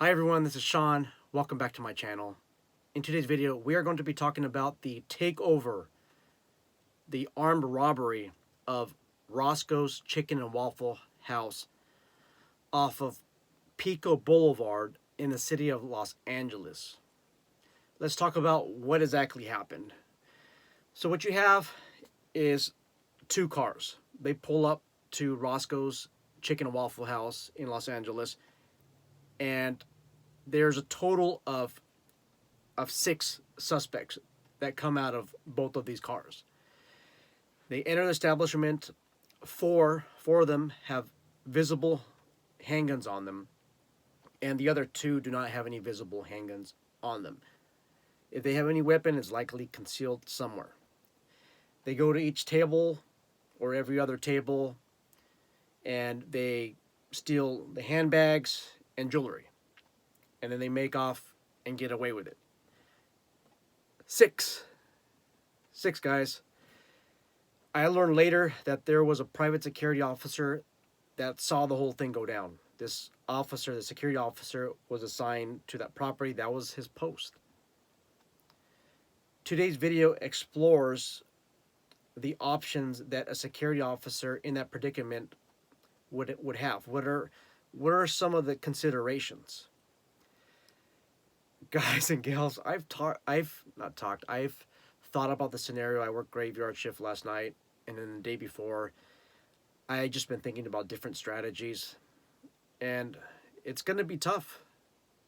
Hi everyone, this is Sean. Welcome back to my channel. In today's video, we are going to be talking about the takeover, the armed robbery of Roscoe's Chicken and Waffle House off of Pico Boulevard in the city of Los Angeles. Let's talk about what exactly happened. So what you have is two cars. They pull up to Roscoe's Chicken and Waffle House in Los Angeles, and there's a total of six suspects that come out of both of these cars. They enter the establishment. Four of them have visible handguns on them, and the other two do not have any visible handguns on them. If they have any weapon, it's likely concealed somewhere. They go to each table or every other table, and they steal the handbags and jewelry, and then they make off and get away with it. Six guys. I learned later that there was a private security officer that saw the whole thing go down. This officer, the security officer, was assigned to that property. That was his post. Today's video explores the options that a security officer in that predicament would have. What are some of the considerations? Guys and gals, I've thought about the scenario. I worked graveyard shift last night, and then the day before, I just been thinking about different strategies, and it's going to be tough.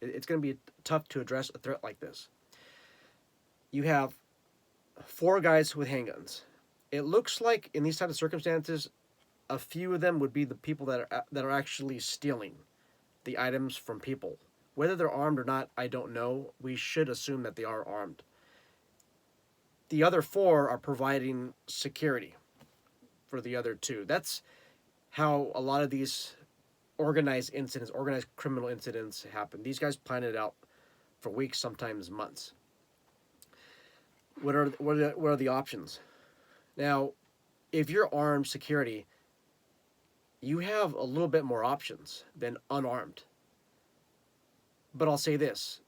It's going to be tough to address a threat like this. You have four guys with handguns. It looks like in these types of circumstances, a few of them would be the people that are actually stealing the items from people. Whether they're armed or not, I don't know. We should assume that they are armed. The other four are providing security for the other two. That's how a lot of these organized criminal incidents happen. These guys plan it out for weeks, sometimes months. What are the options? Now, if you're armed security, you have a little bit more options than unarmed. But I'll say this.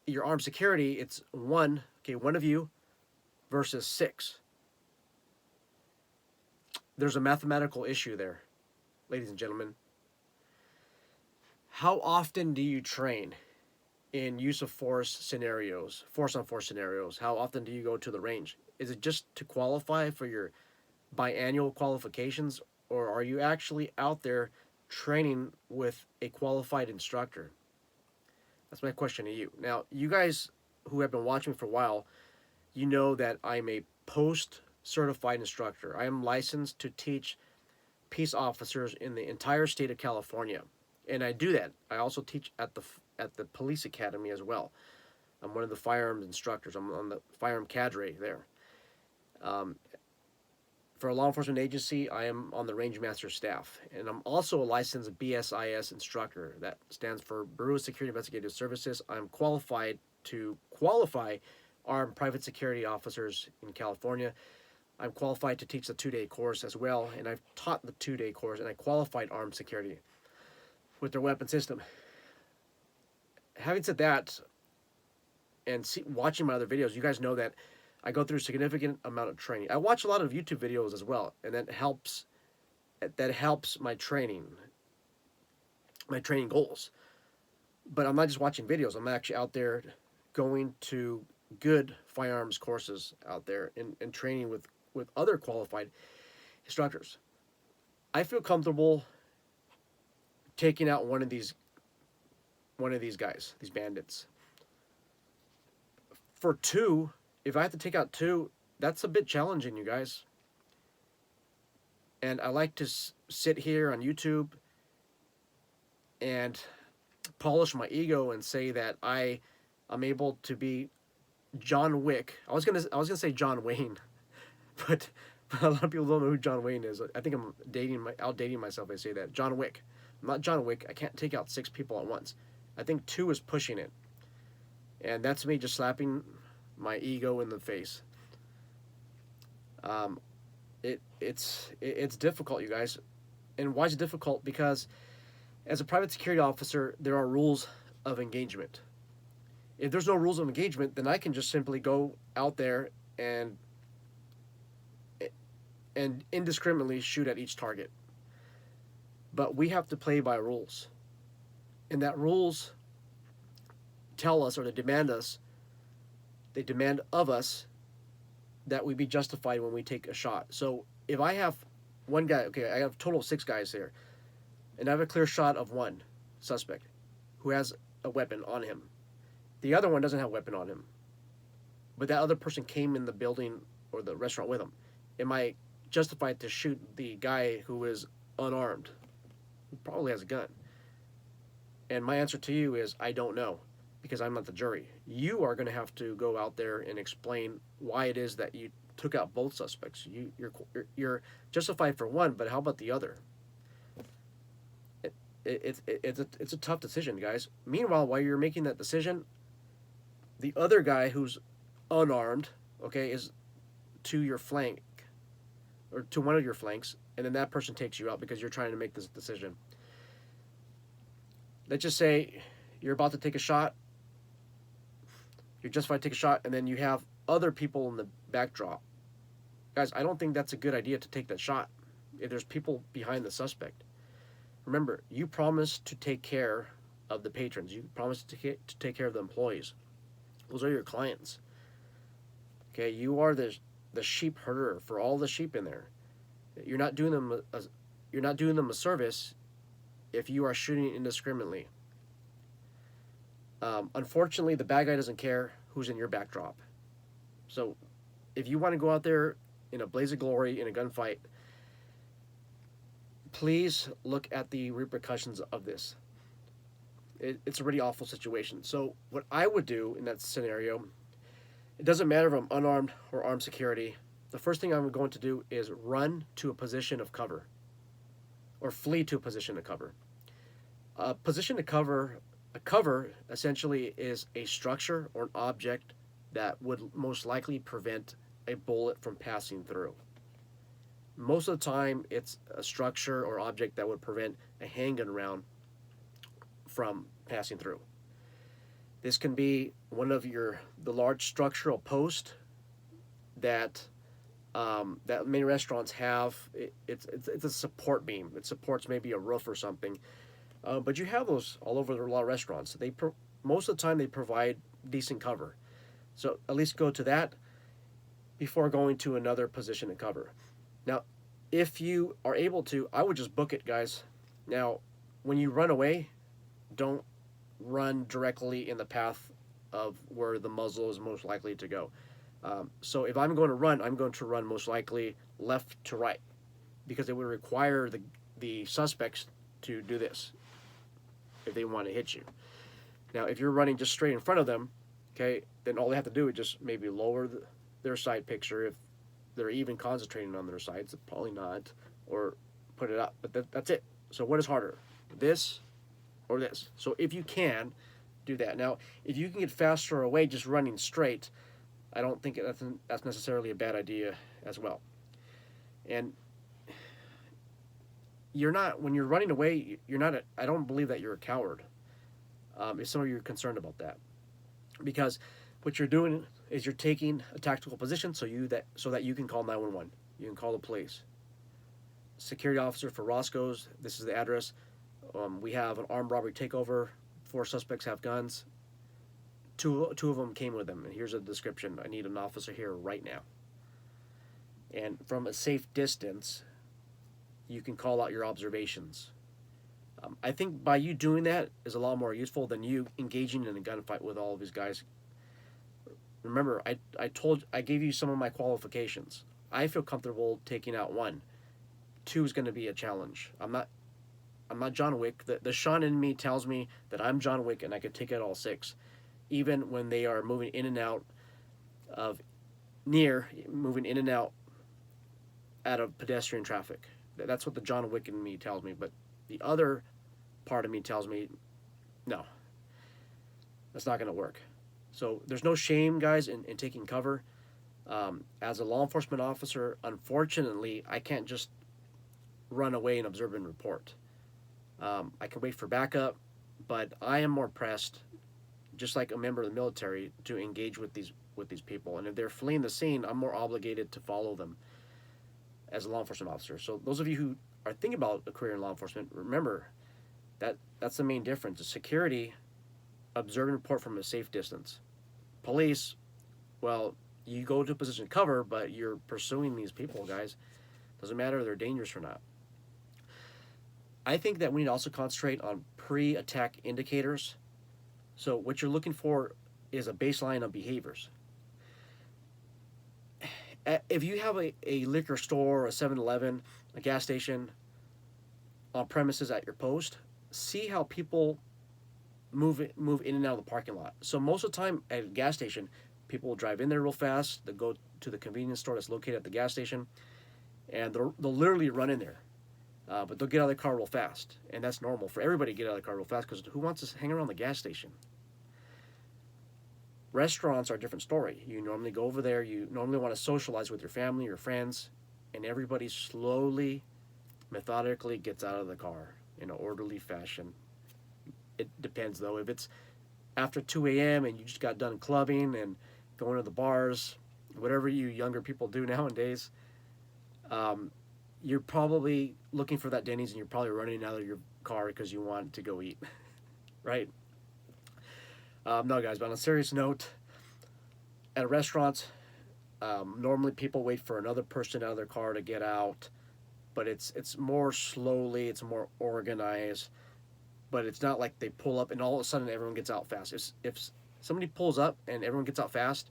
Your armed security, it's one of you versus six. There's a mathematical issue there, ladies and gentlemen. How often do you train in use of force scenarios, force on force scenarios? How often do you go to the range? Is it just to qualify for your biannual qualifications, or are you actually out there training with a qualified instructor? That's my question to you. Now, you guys who have been watching me for a while, you know that I'm a post-certified instructor. I am licensed to teach peace officers in the entire state of California, and I do that. I also teach at the police academy as well. I'm one of the firearms instructors. I'm on the firearm cadre there. For a law enforcement agency, I am on the range master staff, and I'm also a licensed BSIS instructor. That stands for Bureau of Security Investigative Services. I'm qualified to qualify armed private security officers in California. I'm qualified to teach the 2-day course as well, and I've taught the 2-day course, and I qualified armed security with their weapon system. Having said that, and watching my other videos, you guys know that I go through a significant amount of training. I watch a lot of YouTube videos as well, and that helps my training goals. But I'm not just watching videos. I'm actually out there going to good firearms courses out there and training with other qualified instructors. I feel comfortable taking out one of these guys, these bandits. For two, if I have to take out two, that's a bit challenging, you guys. And I like to sit here on YouTube and polish my ego and say that I'm able to be John Wick. I was gonna say John Wayne, but a lot of people don't know who John Wayne is. I think I'm outdating myself. I say that John Wick. I'm not John Wick. I can't take out 6 people at once. I think 2 is pushing it, and that's me just slapping my ego in the face. It's difficult, you guys. And why is it difficult? Because as a private security officer, there are rules of engagement. If there's no rules of engagement, then I can just simply go out there and indiscriminately shoot at each target. But we have to play by rules. And that rules tell us, or they demand of us that we be justified when we take a shot. So if I have one guy, okay, I have a total of 6 guys here, and I have a clear shot of one suspect who has a weapon on him. The other one doesn't have a weapon on him, but that other person came in the building or the restaurant with him. Am I justified to shoot the guy who is unarmed, who probably has a gun? And my answer to you is I don't know, because I'm not the jury. You are going to have to go out there and explain why it is that you took out both suspects. You're justified for one, but how about the other? It's a tough decision, guys. Meanwhile, while you're making that decision, the other guy who's unarmed, okay, is to your flank, or to one of your flanks, and then that person takes you out because you're trying to make this decision. Let's just say you're about to take a shot, you're justified to take a shot, and then you have other people in the backdrop. Guys, I don't think that's a good idea to take that shot if there's people behind the suspect. Remember, you promised to take care of the patrons. You promised to take care of the employees. Those are your clients. Okay, you are the sheep herder for all the sheep in there. You're not doing them a service if you are shooting indiscriminately. Unfortunately, the bad guy doesn't care who's in your backdrop. So, if you want to go out there in a blaze of glory in a gunfight, please look at the repercussions of this. It's a really awful situation. So what I would do in that scenario, it doesn't matter if I'm unarmed or armed security. The first thing I'm going to do is run to a position of cover, or flee to a position of cover. A position of cover, a cover essentially is a structure or an object that would most likely prevent a bullet from passing through. Most of the time, it's a structure or object that would prevent a handgun round from passing through. This can be one of the large structural posts that many restaurants have. It's a support beam. It supports maybe a roof or something. But you have those all over a lot of restaurants. Most of the time they provide decent cover. So at least go to that before going to another position of cover. Now, if you are able to, I would just book it, guys. Now, when you run away, don't run directly in the path of where the muzzle is most likely to go. So if I'm going to run, I'm going to run most likely left to right, because it would require the suspects to do this if they want to hit you. Now, if you're running just straight in front of them, okay, then all they have to do is just maybe lower their sight picture if they're even concentrating on their sights. Probably not, or put it up. But that's it. So what is harder, this or this? So if you can, do that. Now, if you can get faster away just running straight, I don't think that's necessarily a bad idea as well. And when you're running away, I don't believe that you're a coward. If some of you are concerned about that, because what you're doing is you're taking a tactical position so that you can call 911. You can call the police. Security officer for Roscoe's. This is the address. We have an armed robbery takeover. 4 suspects have guns. Two of them came with them, and here's a description. I need an officer here right now. And from a safe distance, you can call out your observations. I think by you doing that is a lot more useful than you engaging in a gunfight with all of these guys. Remember, I gave you some of my qualifications. I feel comfortable taking out 1. 2 is going to be a challenge. I'm not John Wick. The Sean in me tells me that I'm John Wick and I could take out all 6, even when they are moving in and out out of pedestrian traffic. That's what the John Wick in me tells me. But the other part of me tells me, no, that's not going to work. So there's no shame, guys, in taking cover. As a law enforcement officer, unfortunately, I can't just run away and observe and report. I can wait for backup, But I am more pressed, just like a member of the military, to engage with these people. And if they're fleeing the scene, I'm more obligated to follow them as a law enforcement officer. So those of you who are thinking about a career in law enforcement, remember that that's the main difference. The security, observe and report from a safe distance. Police, well, you go to a position of cover, but you're pursuing these people, guys. Doesn't matter if they're dangerous or not. I think that we need to also concentrate on pre-attack indicators. So what you're looking for is a baseline of behaviors. If you have a liquor store, a 7-Eleven, a gas station on premises at your post, see how people move in and out of the parking lot. So most of the time at a gas station, people will drive in there real fast. They go to the convenience store that's located at the gas station, and they'll literally run in there. But they'll get out of the car real fast, and that's normal for everybody to get out of the car real fast, because who wants to hang around the gas station? Restaurants are a different story. You normally go over there, you normally want to socialize with your family, your friends, and everybody slowly, methodically gets out of the car in an orderly fashion. It depends, though. If it's after 2 a.m. and you just got done clubbing and going to the bars, whatever you younger people do nowadays, you're probably looking for that Denny's, and you're probably running out of your car because you want to go eat, right? No, guys, but on a serious note, at restaurants, normally people wait for another person out of their car to get out, but it's more slowly, it's more organized, but it's not like they pull up and all of a sudden everyone gets out fast. If somebody pulls up and everyone gets out fast,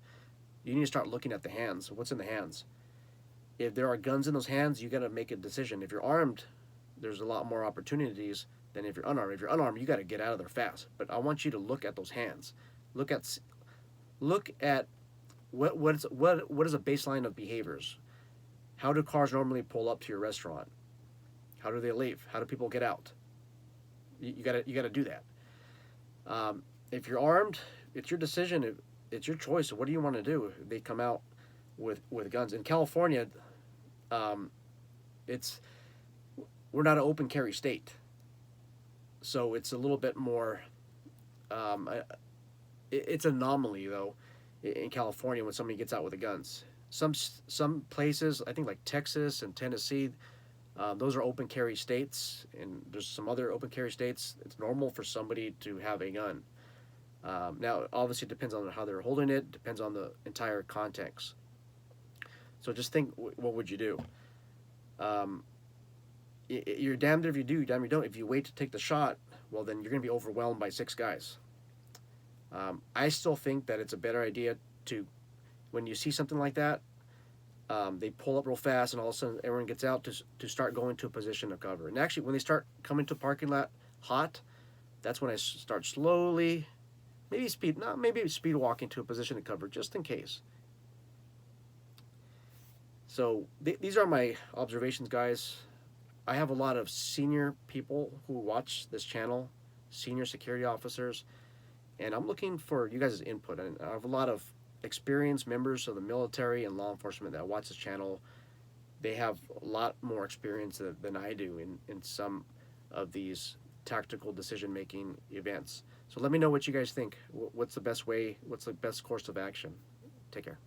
you need to start looking at the hands. What's in the hands? If there are guns in those hands, you got to make a decision. If you're armed, there's a lot more opportunities than if you're unarmed. If you're unarmed, you got to get out of there fast. But I want you to look at those hands. Look at what is a baseline of behaviors. How do cars normally pull up to your restaurant? How do they leave? How do people get out? You got to do that. If you're armed, it's your decision. It's your choice. What do you want to do? They come out with guns. In California, we're not an open carry state, so it's a little bit more. It's an anomaly, though, in California when somebody gets out with the guns. Some places, I think like Texas and Tennessee, those are open carry states, and there's some other open carry states. It's normal for somebody to have a gun. Now, obviously, it depends on how they're holding it. Depends on the entire context. So just think, what would you do? You're damned if you do, you're damned if you don't. If you wait to take the shot, well, then you're going to be overwhelmed by 6 guys. I still think that it's a better idea to, when you see something like that, they pull up real fast and all of a sudden everyone gets out to start going to a position of cover. And actually, when they start coming to a parking lot hot, that's when I start slowly, maybe speed walking to a position of cover, just in case. So these are my observations, guys. I have a lot of senior people who watch this channel, senior security officers, and I'm looking for you guys' input. And I have a lot of experienced members of the military and law enforcement that watch this channel. They have a lot more experience than I do in some of these tactical decision-making events. So let me know what you guys think. What's the best way? What's the best course of action? Take care.